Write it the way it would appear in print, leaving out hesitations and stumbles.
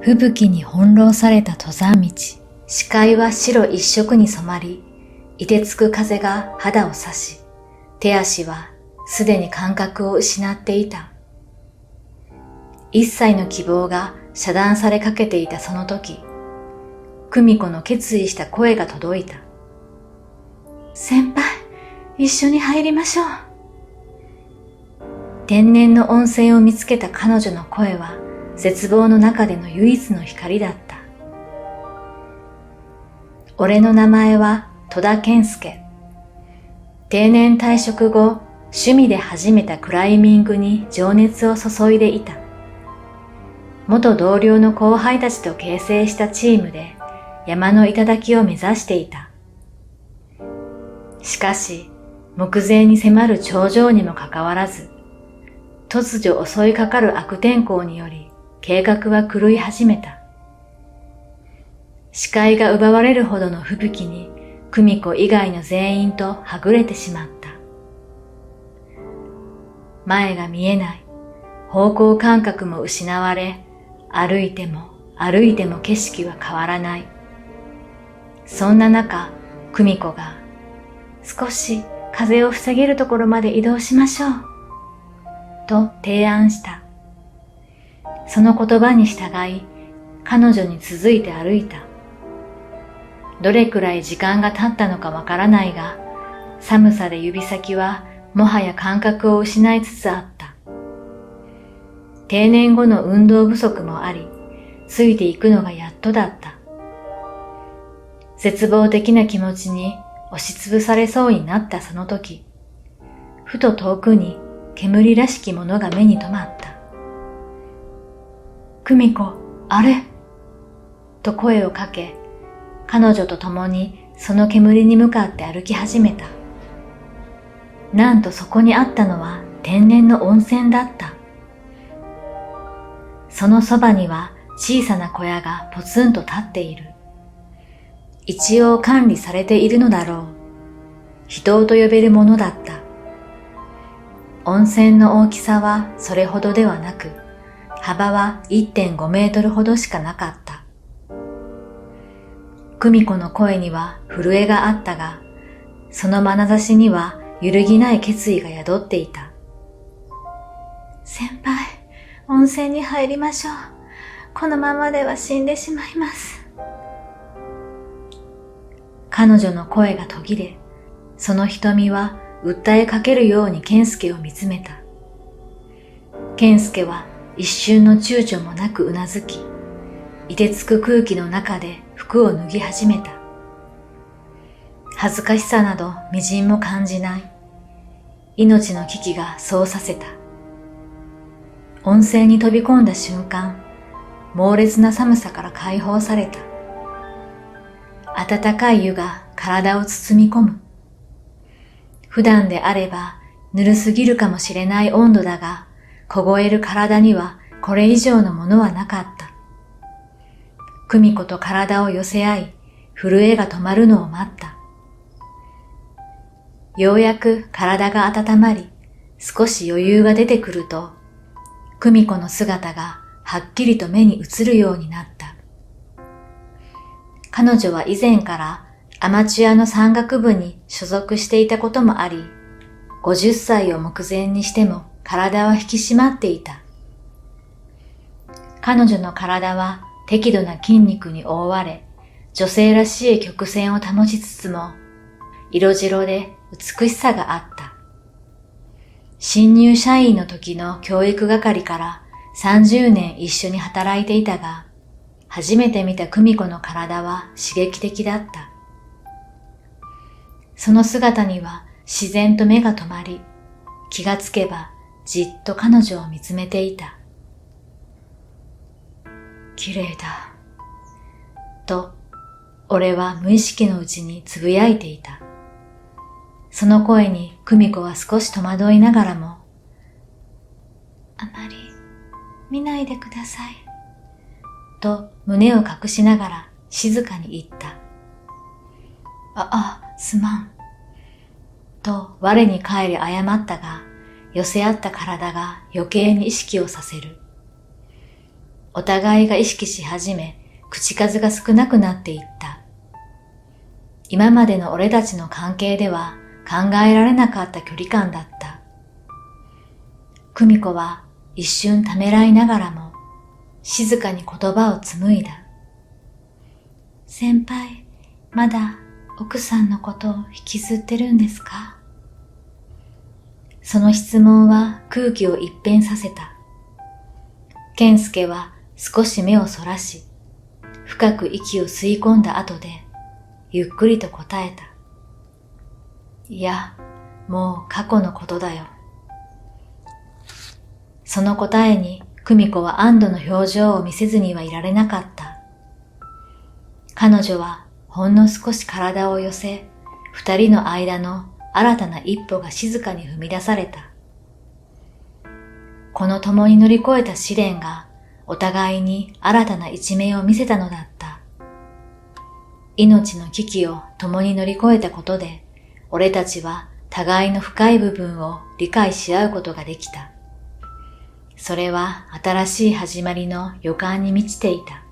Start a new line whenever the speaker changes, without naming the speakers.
吹雪に翻弄された登山道。視界は白一色に染まり、凍てつく風が肌を刺し、手足はすでに感覚を失っていた。一切の希望が遮断されかけていたその時、久美子の決意した声が届いた。先輩、一緒に入りましょう。天然の温泉を見つけた彼女の声は、絶望の中での唯一の光だった。俺の名前は戸田健介。定年退職後、趣味で始めたクライミングに情熱を注いでいた。元同僚の後輩たちと結成したチームで山の頂を目指していた。しかし、目前に迫る頂上にもかかわらず、突如襲いかかる悪天候により計画は狂い始めた。視界が奪われるほどの吹雪に久美子以外の全員とはぐれてしまった。前が見えない、方向感覚も失われ、歩いても歩いても景色は変わらない。そんな中、久美子が少し風を防げるところまで移動しましょう、と提案した。その言葉に従い、彼女に続いて歩いた。どれくらい時間が経ったのかわからないが、寒さで指先はもはや感覚を失いつつあった。定年後の運動不足もあり、ついていくのがやっとだった。絶望的な気持ちに押しつぶされそうになったその時、ふと遠くに煙らしきものが目に留まった。久美子、あれと声をかけ、彼女と共にその煙に向かって歩き始めた。なんとそこにあったのは天然の温泉だった。そのそばには小さな小屋がポツンと立っている。一応管理されているのだろう。秘湯と呼べるものだった。温泉の大きさはそれほどではなく、幅は 1.5 メートルほどしかなかった。久美子の声には震えがあったが、その眼差しには揺るぎない決意が宿っていた。先輩、温泉に入りましょう。このままでは死んでしまいます。彼女の声が途切れ、その瞳は訴えかけるように健介を見つめた。健介は一瞬の躊躇もなくうなずき、凍てつく空気の中で服を脱ぎ始めた。恥ずかしさなどみじんも感じない。命の危機がそうさせた。温泉に飛び込んだ瞬間、猛烈な寒さから解放された。温かい湯が体を包み込む。普段であればぬるすぎるかもしれない温度だが、凍える体にはこれ以上のものはなかった。久美子と体を寄せ合い、震えが止まるのを待った。ようやく体が温まり、少し余裕が出てくると、久美子の姿がはっきりと目に映るようになった。彼女は以前からアマチュアの山岳部に所属していたこともあり、50歳を目前にしても体は引き締まっていた。彼女の体は適度な筋肉に覆われ、女性らしい曲線を保ちつつも、色白で美しさがあった。新入社員の時の教育係から30年一緒に働いていたが、初めて見た久美子の体は刺激的だった。その姿には自然と目が止まり、気がつけばじっと彼女を見つめていた。綺麗だ。と、俺は無意識のうちにつぶやいていた。その声に久美子は少し戸惑いながらも、あまり見ないでください。と胸を隠しながら静かに言った。すまん。と我に返り謝ったが、寄せ合った体が余計に意識をさせる。お互いが意識し始め、口数が少なくなっていった。今までの俺たちの関係では考えられなかった距離感だった。久美子は一瞬ためらいながらも、静かに言葉を紡いだ。先輩、まだ奥さんのことを引きずってるんですか？その質問は空気を一変させた。健介は少し目をそらし、深く息を吸い込んだ後で、ゆっくりと答えた。いや、もう過去のことだよ。その答えに久美子は安堵の表情を見せずにはいられなかった。彼女はほんの少し体を寄せ、二人の間の新たな一歩が静かに踏み出された。この共に乗り越えた試練がお互いに新たな一面を見せたのだった。命の危機を共に乗り越えたことで、俺たちは互いの深い部分を理解し合うことができた。それは新しい始まりの予感に満ちていた。